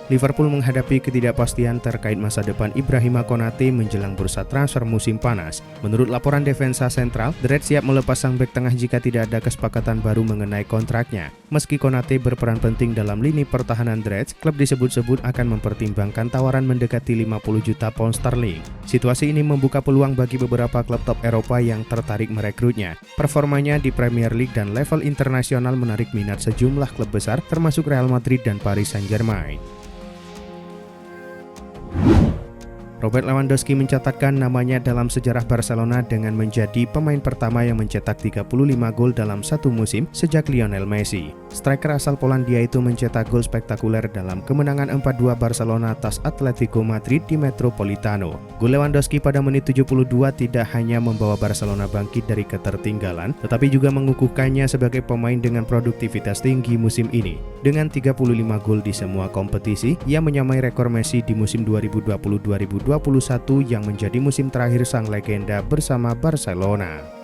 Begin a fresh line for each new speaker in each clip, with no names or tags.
Liverpool menghadapi ketidakpastian terkait masa depan Ibrahima Konate menjelang bursa transfer musim panas. Menurut laporan Defensa Sentral, The Reds siap melepas sang bek tengah jika tidak ada kesepakatan baru mengenai kontraknya. Meski Konate berperan penting dalam lini pertahanan The Reds, klub disebut-sebut akan mempertimbangkan tawaran mendekati 50 juta pound sterling. Situasi ini membuka peluang bagi beberapa klub top Eropa yang tertarik merekrutnya. Performanya di Premier League dan level internasional menarik minat sejumlah klub besar termasuk Real Madrid dan Paris Saint-Germain. Robert Lewandowski mencatatkan namanya dalam sejarah Barcelona dengan menjadi pemain pertama yang mencetak 35 gol dalam satu musim sejak Lionel Messi. Striker asal Polandia itu mencetak gol spektakuler dalam kemenangan 4-2 Barcelona atas Atletico Madrid di Metropolitano. Gol Lewandowski pada menit 72 tidak hanya membawa Barcelona bangkit dari ketertinggalan, tetapi juga mengukuhkannya sebagai pemain dengan produktivitas tinggi musim ini. Dengan 35 gol di semua kompetisi, ia menyamai rekor Messi di musim 2020-2021 yang menjadi musim terakhir sang legenda bersama Barcelona.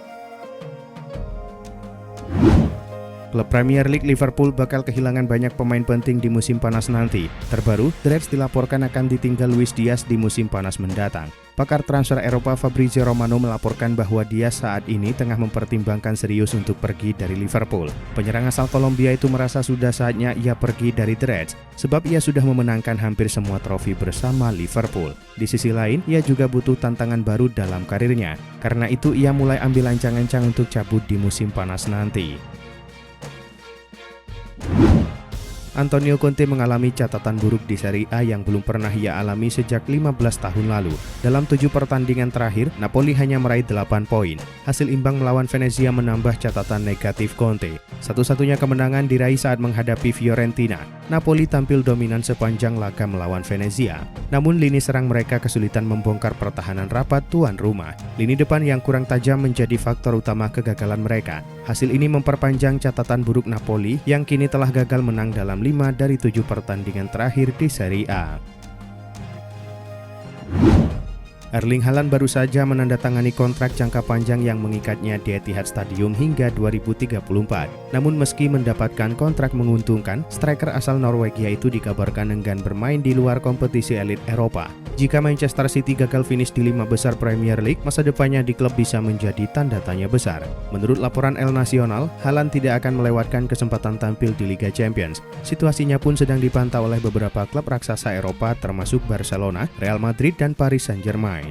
Klub Premier League Liverpool bakal kehilangan banyak pemain penting di musim panas nanti. Terbaru, The Reds dilaporkan akan ditinggal Luis Diaz di musim panas mendatang. Pakar transfer Eropa Fabrizio Romano melaporkan bahwa Diaz saat ini tengah mempertimbangkan serius untuk pergi dari Liverpool. Penyerang asal Kolombia itu merasa sudah saatnya ia pergi dari The Reds, sebab ia sudah memenangkan hampir semua trofi bersama Liverpool. Di sisi lain, ia juga butuh tantangan baru dalam karirnya. Karena itu, ia mulai ambil ancang-ancang untuk cabut di musim panas nanti. Antonio Conte mengalami catatan buruk di Serie A yang belum pernah ia alami sejak 15 tahun lalu. Dalam 7 pertandingan terakhir, Napoli hanya meraih 8 poin. Hasil imbang melawan Venezia menambah catatan negatif Conte. Satu-satunya kemenangan diraih saat menghadapi Fiorentina. Napoli tampil dominan sepanjang laga melawan Venezia. Namun lini serang mereka kesulitan membongkar pertahanan rapat tuan rumah. Lini depan yang kurang tajam menjadi faktor utama kegagalan mereka. Hasil ini memperpanjang catatan buruk Napoli yang kini telah gagal menang dalam 5 dari 7 pertandingan terakhir di Serie A. Erling Haaland baru saja menandatangani kontrak jangka panjang yang mengikatnya di Etihad Stadium hingga 2034. Namun meski mendapatkan kontrak menguntungkan, striker asal Norwegia itu dikabarkan enggan bermain di luar kompetisi elit Eropa. Jika Manchester City gagal finish di 5 besar Premier League, masa depannya di klub bisa menjadi tanda tanya besar. Menurut laporan El Nacional, Haaland tidak akan melewatkan kesempatan tampil di Liga Champions. Situasinya pun sedang dipantau oleh beberapa klub raksasa Eropa termasuk Barcelona, Real Madrid, dan Paris Saint-Germain.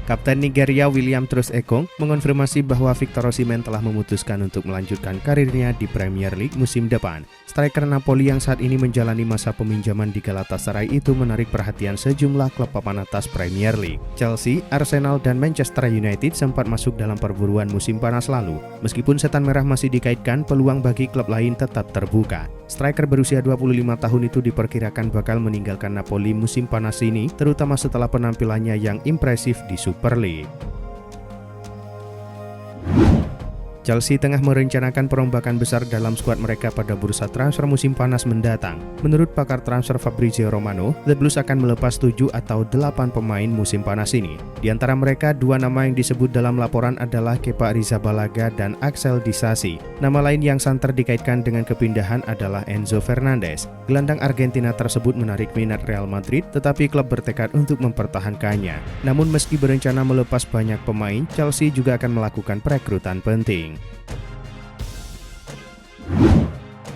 Kapten Nigeria William Troost-Ekong mengonfirmasi bahwa Victor Osimhen telah memutuskan untuk melanjutkan karirnya di Premier League musim depan. Striker Napoli yang saat ini menjalani masa peminjaman di Galatasaray itu menarik perhatian sejumlah klub papan atas Premier League. Chelsea, Arsenal, dan Manchester United sempat masuk dalam perburuan musim panas lalu. Meskipun setan merah masih dikaitkan, peluang bagi klub lain tetap terbuka. Striker berusia 25 tahun itu diperkirakan bakal meninggalkan Napoli musim panas ini, terutama setelah penampilannya yang impresif di Super League. Chelsea tengah merencanakan perombakan besar dalam skuad mereka pada bursa transfer musim panas mendatang. Menurut pakar transfer Fabrizio Romano, The Blues akan melepas 7 atau 8 pemain musim panas ini. Di antara mereka, 2 nama yang disebut dalam laporan adalah Kepa Arrizabalaga dan Axel Disasi. Nama lain yang santer dikaitkan dengan kepindahan adalah Enzo Fernandez. Gelandang Argentina tersebut menarik minat Real Madrid, tetapi klub bertekad untuk mempertahankannya. Namun meski berencana melepas banyak pemain, Chelsea juga akan melakukan perekrutan penting.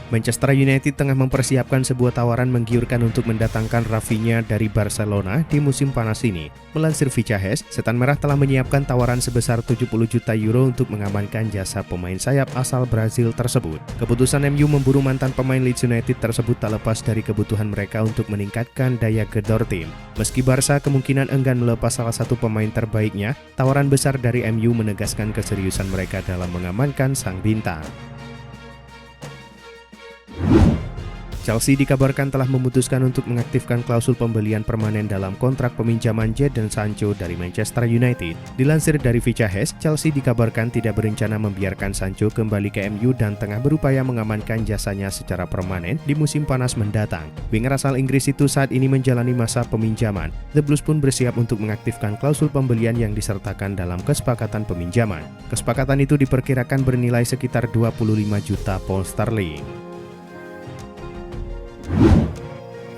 Manchester United tengah mempersiapkan sebuah tawaran menggiurkan untuk mendatangkan Rafinha dari Barcelona di musim panas ini. Melansir Fichajes, Setan Merah telah menyiapkan tawaran sebesar 70 juta euro untuk mengamankan jasa pemain sayap asal Brazil tersebut. Keputusan MU memburu mantan pemain Leeds United tersebut tak lepas dari kebutuhan mereka untuk meningkatkan daya gedor tim. Meski Barca kemungkinan enggan melepas salah satu pemain terbaiknya, tawaran besar dari MU menegaskan keseriusan mereka dalam mengamankan sang bintang. Chelsea dikabarkan telah memutuskan untuk mengaktifkan klausul pembelian permanen dalam kontrak peminjaman Jadon Sancho dari Manchester United. Dilansir dari Fichajes, Chelsea dikabarkan tidak berencana membiarkan Sancho kembali ke MU dan tengah berupaya mengamankan jasanya secara permanen di musim panas mendatang. Winger asal Inggris itu saat ini menjalani masa peminjaman. The Blues pun bersiap untuk mengaktifkan klausul pembelian yang disertakan dalam kesepakatan peminjaman. Kesepakatan itu diperkirakan bernilai sekitar 25 juta pound sterling.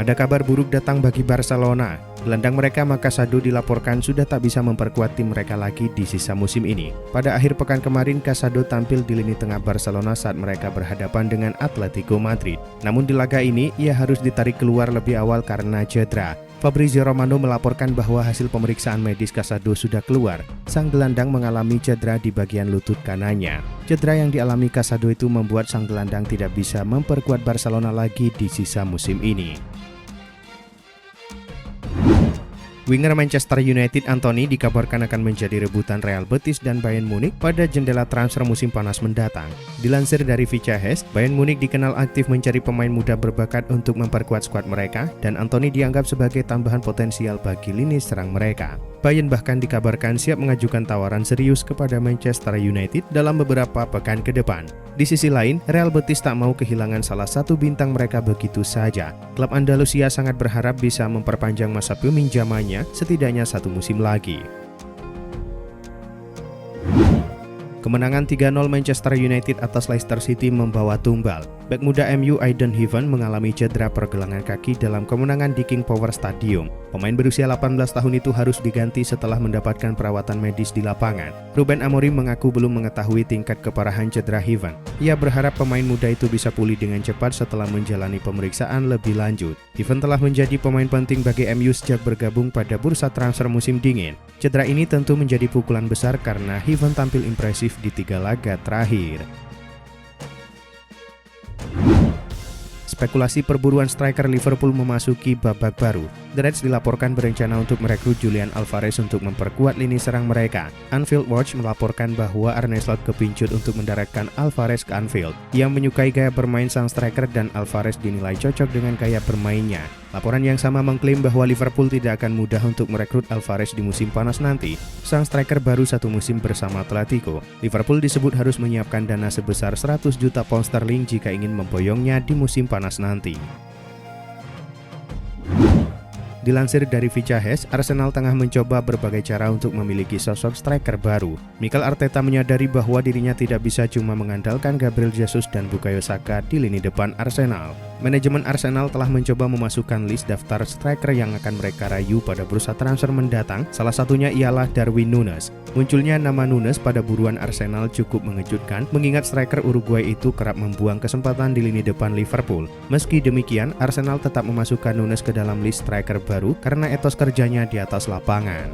Ada kabar buruk datang bagi Barcelona. Gelandang mereka Casado dilaporkan sudah tak bisa memperkuat tim mereka lagi di sisa musim ini. Pada akhir pekan kemarin, Casado tampil di lini tengah Barcelona saat mereka berhadapan dengan Atletico Madrid. Namun di laga ini, ia harus ditarik keluar lebih awal karena cedera. Fabrizio Romano melaporkan bahwa hasil pemeriksaan medis Casado sudah keluar. Sang gelandang mengalami cedera di bagian lutut kanannya. Cedera yang dialami Casado itu membuat sang gelandang tidak bisa memperkuat Barcelona lagi di sisa musim ini. Winger Manchester United Anthony dikabarkan akan menjadi rebutan Real Betis dan Bayern Munich pada jendela transfer musim panas mendatang. Dilansir dari Vicahes, Bayern Munich dikenal aktif mencari pemain muda berbakat untuk memperkuat skuad mereka, dan Anthony dianggap sebagai tambahan potensial bagi lini serang mereka. Bayern bahkan dikabarkan siap mengajukan tawaran serius kepada Manchester United dalam beberapa pekan ke depan. Di sisi lain, Real Betis tak mau kehilangan salah satu bintang mereka begitu saja. Klub Andalusia sangat berharap bisa memperpanjang masa peminjamannya setidaknya 1 musim lagi. Kemenangan 3-0 Manchester United atas Leicester City membawa tumbal. Bek muda MU Aiden Heaven mengalami cedera pergelangan kaki dalam kemenangan di King Power Stadium. Pemain berusia 18 tahun itu harus diganti setelah mendapatkan perawatan medis di lapangan. Ruben Amorim mengaku belum mengetahui tingkat keparahan cedera Heaven. Ia berharap pemain muda itu bisa pulih dengan cepat setelah menjalani pemeriksaan lebih lanjut. Heaven telah menjadi pemain penting bagi MU sejak bergabung pada bursa transfer musim dingin. Cedera ini tentu menjadi pukulan besar karena Heaven tampil impresif di 3 laga terakhir. Spekulasi perburuan striker Liverpool memasuki babak baru. The Reds dilaporkan berencana untuk merekrut Julian Alvarez untuk memperkuat lini serang mereka. Anfield Watch melaporkan bahwa Arne Slot kepincut untuk mendaratkan Alvarez ke Anfield. Ia menyukai gaya bermain sang striker dan Alvarez dinilai cocok dengan gaya bermainnya. Laporan yang sama mengklaim bahwa Liverpool tidak akan mudah untuk merekrut Alvarez di musim panas nanti. Sang striker baru 1 musim bersama Atletico. Liverpool disebut harus menyiapkan dana sebesar 100 juta pound sterling jika ingin memboyongnya di musim panas nanti. Dilansir dari Vicahes, Arsenal tengah mencoba berbagai cara untuk memiliki sosok striker baru. Mikel Arteta menyadari bahwa dirinya tidak bisa cuma mengandalkan Gabriel Jesus dan Bukayo Saka di lini depan Arsenal. Manajemen Arsenal telah mencoba memasukkan list daftar striker yang akan mereka rayu pada bursa transfer mendatang, salah satunya ialah Darwin Núñez. Munculnya nama Núñez pada buruan Arsenal cukup mengejutkan, mengingat striker Uruguay itu kerap membuang kesempatan di lini depan Liverpool. Meski demikian, Arsenal tetap memasukkan Núñez ke dalam list striker baru karena etos kerjanya di atas lapangan.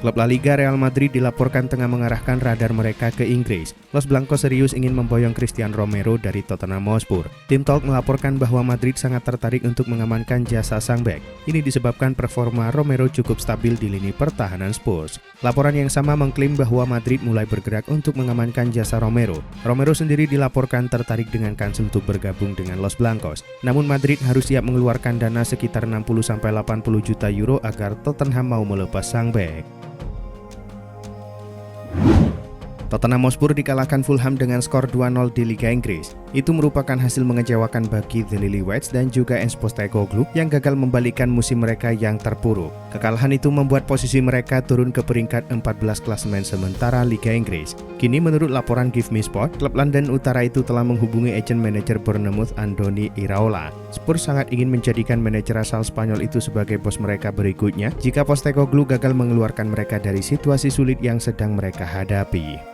Klub La Liga Real Madrid dilaporkan tengah mengarahkan radar mereka ke Inggris. Los Blancos serius ingin memboyong Christian Romero dari Tottenham Hotspur. Tim Talk melaporkan bahwa Madrid sangat tertarik untuk mengamankan jasa sang bek. Ini disebabkan performa Romero cukup stabil di lini pertahanan Spurs. Laporan yang sama mengklaim bahwa Madrid mulai bergerak untuk mengamankan jasa Romero. Romero sendiri dilaporkan tertarik dengan kans untuk bergabung dengan Los Blancos. Namun Madrid harus siap mengeluarkan dana sekitar 60-80 juta euro agar Tottenham mau melepas sang bek. Tottenham Hotspur dikalahkan Fulham dengan skor 2-0 di Liga Inggris. Itu merupakan hasil mengecewakan bagi The Lilywhits dan juga Ange Postecoglou yang gagal membalikkan musim mereka yang terpuruk. Kekalahan itu membuat posisi mereka turun ke peringkat 14 klasemen sementara Liga Inggris. Kini menurut laporan Give Me Sport, klub London Utara itu telah menghubungi agent manajer Bournemouth Andoni Iraola. Spurs sangat ingin menjadikan manajer asal Spanyol itu sebagai bos mereka berikutnya jika Postecoglou gagal mengeluarkan mereka dari situasi sulit yang sedang mereka hadapi.